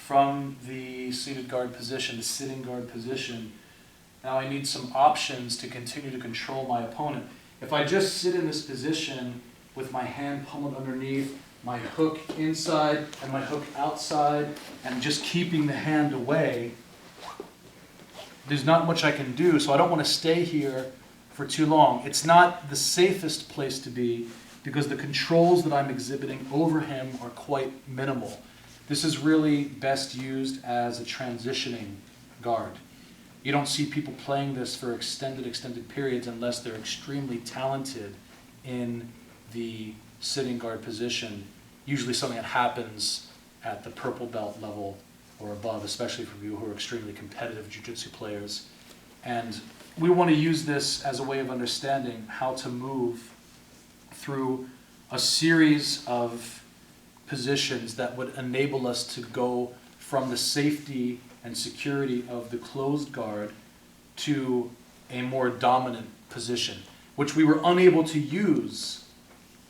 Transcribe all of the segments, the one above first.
from the seated guard position, the sitting guard position. Now I need some options to continue to control my opponent. If I just sit in this position with my hand pummeled underneath, my hook inside and my hook outside, and just keeping the hand away, there's not much I can do, so I don't want to stay here for too long. It's not the safest place to be because the controls that I'm exhibiting over him are quite minimal. This is really best used as a transitioning guard. You don't see people playing this for extended periods unless they're extremely talented in the sitting guard position, usually something that happens at the purple belt level or above, especially for people who are extremely competitive jiu-jitsu players. And we want to use this as a way of understanding how to move through a series of positions that would enable us to go from the safety and security of the closed guard to a more dominant position, which we were unable to use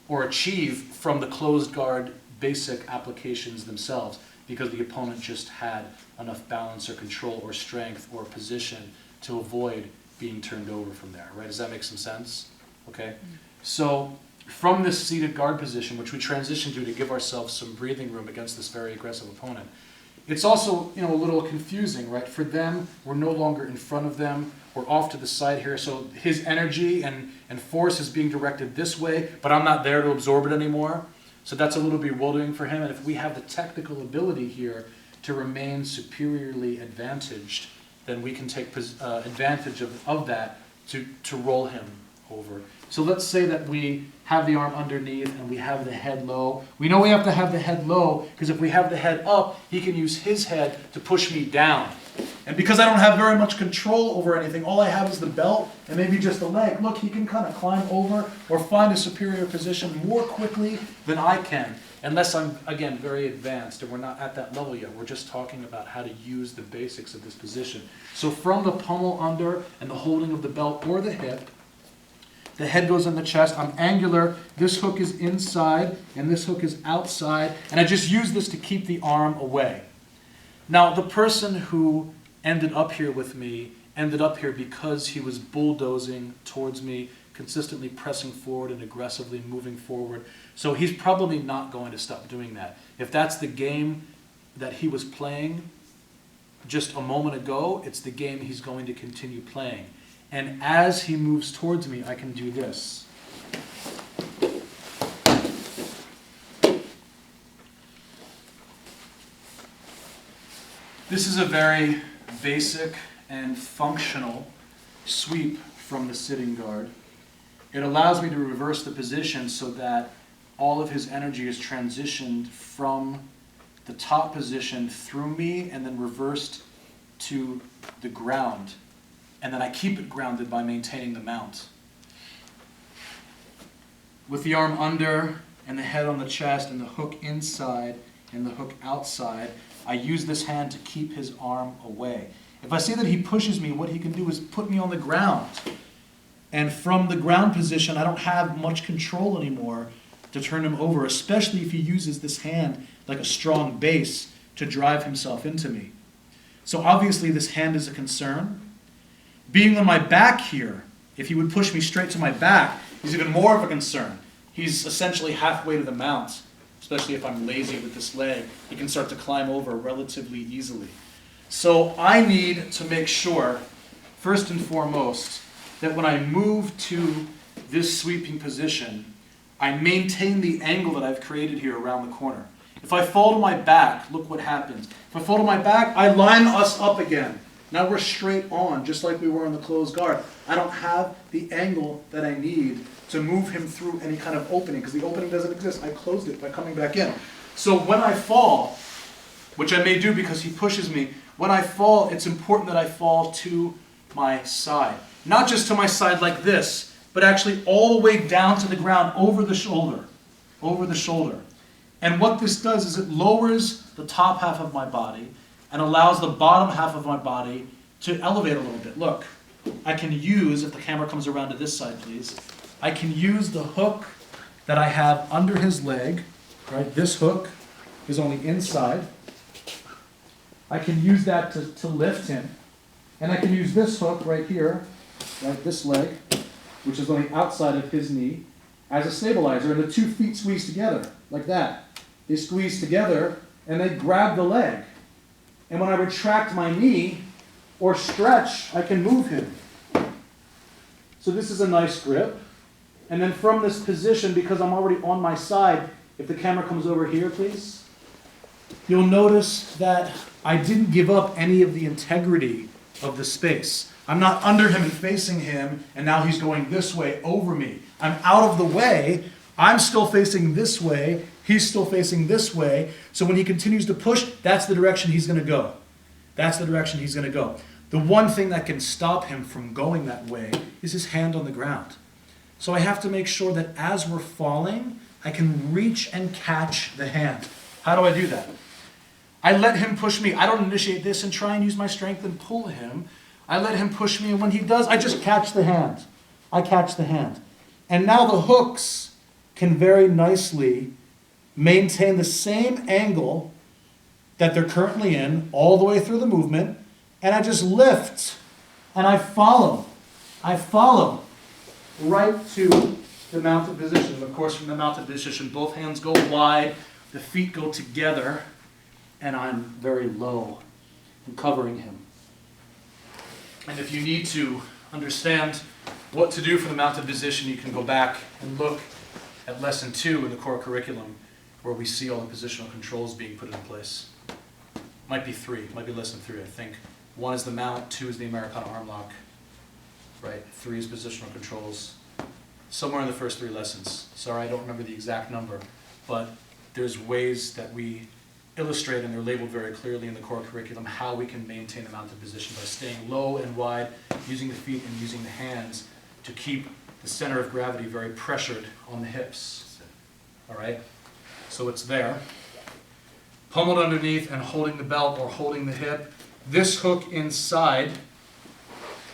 or achieve from the closed guard basic applications themselves because the opponent just had enough balance or control or strength or position to avoid being turned over from there, right? Does that make some sense? Okay. So from this seated guard position, which we transition to give ourselves some breathing room against this very aggressive opponent, it's also, a little confusing, right? For them, we're no longer in front of them. We're off to the side here. So his energy and force is being directed this way, but I'm not there to absorb it anymore. So that's a little bewildering for him. And if we have the technical ability here to remain superiorly advantaged, then we can take advantage of that to roll him over. So let's say that we have the arm underneath and we have the head low. We know we have to have the head low because if we have the head up, he can use his head to push me down. And because I don't have very much control over anything, all I have is the belt and maybe just the leg. Look, he can kind of climb over or find a superior position more quickly than I can, unless I'm, again, very advanced and we're not at that level yet. We're just talking about how to use the basics of this position. So from the pummel under and the holding of the belt or the hip, the head goes in the chest. I'm angular. This hook is inside and this hook is outside. And I just use this to keep the arm away. Now, the person who ended up here with me ended up here because he was bulldozing towards me, consistently pressing forward and aggressively moving forward. So he's probably not going to stop doing that. If that's the game that he was playing just a moment ago, it's the game he's going to continue playing. And as he moves towards me, I can do this. This is a very basic and functional sweep from the sitting guard. It allows me to reverse the position so that all of his energy is transitioned from the top position through me and then reversed to the ground. And then I keep it grounded by maintaining the mount. With the arm under and the head on the chest and the hook inside and the hook outside, I use this hand to keep his arm away. If I see that he pushes me, what he can do is put me on the ground. And from the ground position, I don't have much control anymore to turn him over, especially if he uses this hand like a strong base to drive himself into me. So obviously this hand is a concern. Being on my back here, if he would push me straight to my back, is even more of a concern. He's essentially halfway to the mount, especially if I'm lazy with this leg. He can start to climb over relatively easily. So I need to make sure, first and foremost, that when I move to this sweeping position, I maintain the angle that I've created here around the corner. If I fall to my back, look what happens. If I fall to my back, I line us up again. Now we're straight on, just like we were in the closed guard. I don't have the angle that I need to move him through any kind of opening, because the opening doesn't exist. I closed it by coming back in. So when I fall, which I may do because he pushes me, when I fall, it's important that I fall to my side. Not just to my side like this, but actually all the way down to the ground, over the shoulder. Over the shoulder. And what this does is it lowers the top half of my body and allows the bottom half of my body to elevate a little bit. Look, I can use, if the camera comes around to this side, please, I can use the hook that I have under his leg, right? This hook is on the inside. I can use that to lift him. And I can use this hook right here, right, this leg, which is on the outside of his knee, as a stabilizer. And the 2 feet squeeze together, like that. They squeeze together, and they grab the leg. And when I retract my knee or stretch, I can move him. So this is a nice grip. And then from this position, because I'm already on my side, if the camera comes over here, please, you'll notice that I didn't give up any of the integrity of the space. I'm not under him and facing him, and now he's going this way over me. I'm out of the way. I'm still facing this way. He's still facing this way. So when he continues to push, that's the direction he's going to go. That's the direction he's going to go. The one thing that can stop him from going that way is his hand on the ground. So I have to make sure that as we're falling, I can reach and catch the hand. How do I do that? I let him push me. I don't initiate this and try and use my strength and pull him. I let him push me, and when he does, I just catch the hand. I catch the hand. And now the hooks can very nicely maintain the same angle that they're currently in all the way through the movement, and I just lift and I follow. I follow right to the mounted position. And of course, from the mounted position, both hands go wide, the feet go together, and I'm very low and covering him. And if you need to understand what to do for the mounted position, you can go back and look at lesson 2 in the core curriculum, where we see all the positional controls being put in place. Might be 3, might be lesson 3, I think. 1 is the mount, 2 is the Americana arm lock, right? 3 is positional controls. Somewhere in the first 3 lessons. Sorry, I don't remember the exact number, but there's ways that we illustrate, and they're labeled very clearly in the core curriculum, how we can maintain the mounted position by staying low and wide, using the feet and using the hands to keep the center of gravity very pressured on the hips. All right? So it's there. Pummeled underneath and holding the belt or holding the hip. This hook inside,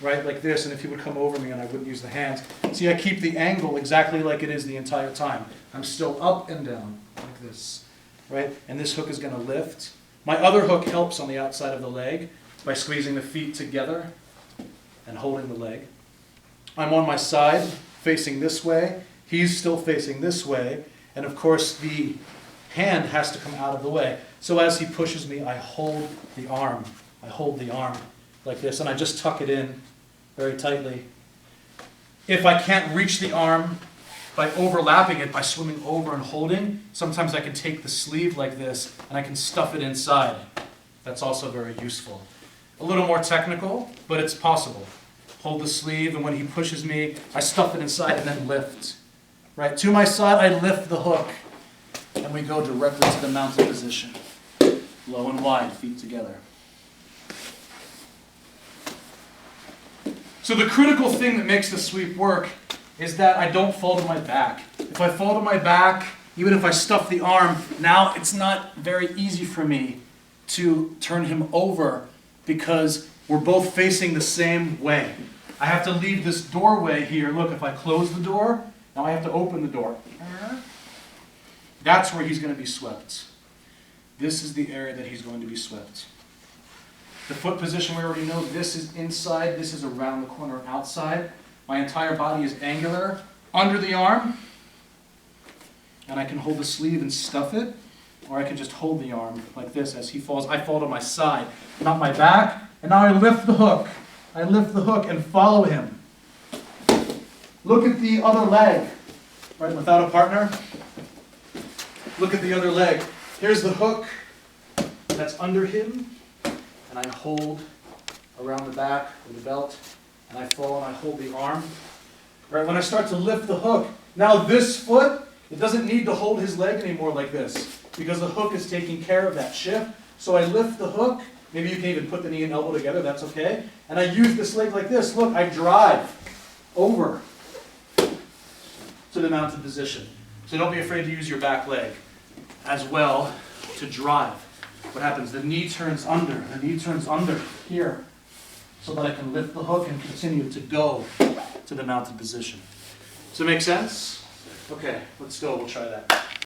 right, like this, and if he would come over me and I wouldn't use the hands. See, I keep the angle exactly like it is the entire time. I'm still up and down, like this, right? And this hook is going to lift. My other hook helps on the outside of the leg by squeezing the feet together and holding the leg. I'm on my side, facing this way. He's still facing this way. And of course, the hand has to come out of the way. So as he pushes me, I hold the arm. I hold the arm like this, and I just tuck it in very tightly. If I can't reach the arm by overlapping it, by swimming over and holding, sometimes I can take the sleeve like this, and I can stuff it inside. That's also very useful. A little more technical, but it's possible. Hold the sleeve, and when he pushes me, I stuff it inside and then lift. Right, to my side, I lift the hook, and we go directly to the mounted position. Low and wide, feet together. So the critical thing that makes the sweep work is that I don't fall to my back. If I fall to my back, even if I stuff the arm, now it's not very easy for me to turn him over because we're both facing the same way. I have to leave this doorway here. Look, if I close the door, now I have to open the door. That's where he's going to be swept. This is the area that he's going to be swept. The foot position we already know, this is inside, this is around the corner outside. My entire body is angular, under the arm, and I can hold the sleeve and stuff it, or I can just hold the arm like this as he falls. I fall to my side, not my back, and now I lift the hook. I lift the hook and follow him. Look at the other leg, right, without a partner. Look at the other leg. Here's the hook that's under him, and I hold around the back with the belt, and I fall and I hold the arm. Right, when I start to lift the hook, now this foot, it doesn't need to hold his leg anymore like this, because the hook is taking care of that shift. So I lift the hook, maybe you can even put the knee and elbow together, that's okay. And I use this leg like this. Look, I drive over to the mounted position. So don't be afraid to use your back leg as well to drive. What happens? The knee turns under. The knee turns under here so that I can lift the hook and continue to go to the mounted position. Does it make sense? Okay, let's go. We'll try that.